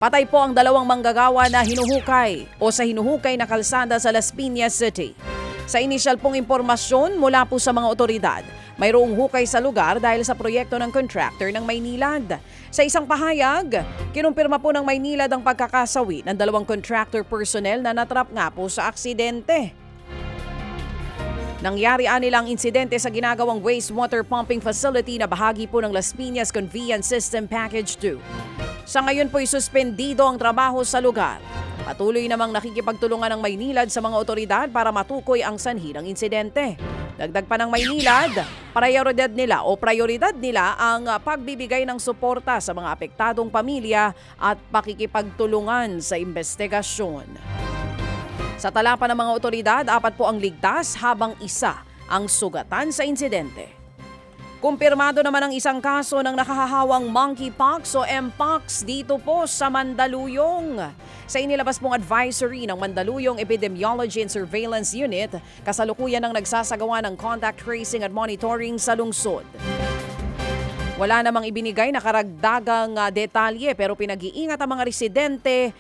Patay po ang dalawang manggagawa na hinuhukay o sa hinuhukay na kalsada sa Las Piñas City. Sa inisyal pong impormasyon mula po sa mga otoridad, mayroong hukay sa lugar dahil sa proyekto ng contractor ng Maynilad. Sa isang pahayag, kinumpirma po ng Maynilad ang pagkakasawi ng dalawang contractor personnel na natrap nga po sa aksidente. Nangyari nilang insidente sa ginagawang wastewater pumping facility na bahagi po ng Las Piñas Conveyance System Package 2. Sa ngayon po'y suspendido ang trabaho sa lugar. Patuloy namang nakikipagtulungan ng Maynilad sa mga otoridad para matukoy ang sanhi ng insidente. Dagdag pa ng Maynilad, prioridad nila ang pagbibigay ng suporta sa mga apektadong pamilya at pakikipagtulungan sa investigasyon. Sa talapan ng mga otoridad, 4 po ang ligtas habang 1 ang sugatan sa insidente. Kumpirmado naman ang isang kaso ng nakahahawang monkeypox o mpox dito po sa Mandaluyong. Sa inilabas pong advisory ng Mandaluyong Epidemiology and Surveillance Unit, kasalukuyan ang nagsasagawa ng contact tracing at monitoring sa lungsod. Wala namang ibinigay na karagdagang detalye pero pinag-iingat ang mga residente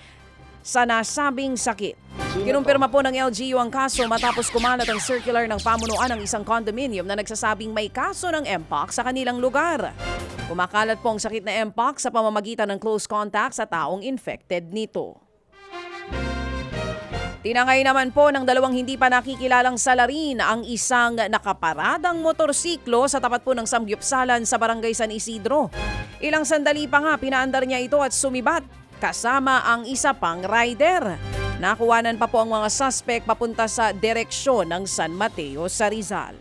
sa nasabing sakit. Kinumpirma po ng LGU ang kaso matapos kumalat ang circular ng pamunuan ng isang condominium na nagsasabing may kaso ng mpox sa kanilang lugar. Kumakalat po ang sakit na mpox sa pamamagitan ng close contact sa taong infected nito. Tinangay naman po ng 2 hindi pa nakikilalang salarin ang isang nakaparadang motorsiklo sa tapat po ng samgyupsalan sa Barangay San Isidro. Ilang sandali pa nga pinaandar niya ito at sumibat kasama ang isa pang rider. Nakuwanan pa po ang mga suspect papunta sa direksyon ng San Mateo sa Rizal.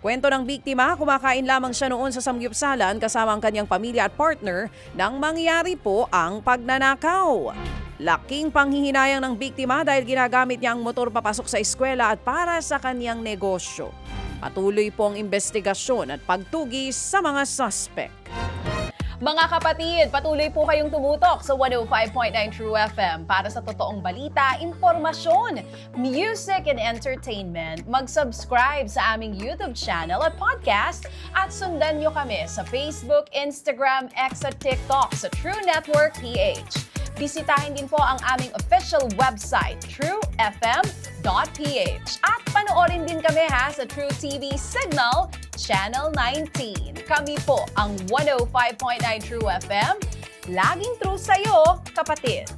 Kwento ng biktima, kumakain lamang siya noon sa samgyupsalan kasama ang kanyang pamilya at partner nang mangyari po ang pagnanakaw. Laking panghihinayang ng biktima dahil ginagamit niya ang motor papasok sa eskwela at para sa kanyang negosyo. Patuloy po ang investigasyon at pagtugis sa mga suspect. Mga kapatid, patuloy po kayong tumutok sa 105.9 True FM para sa totoong balita, impormasyon, music and entertainment. Mag-subscribe sa aming YouTube channel at podcast at sundan nyo kami sa Facebook, Instagram, X at TikTok sa True Network PH. Bisitahin din po ang aming official website, truefm.ph. At panoorin din kami sa True TV Signal, Channel 19. Kami po ang 105.9 True FM. Laging true sa'yo, kapatid.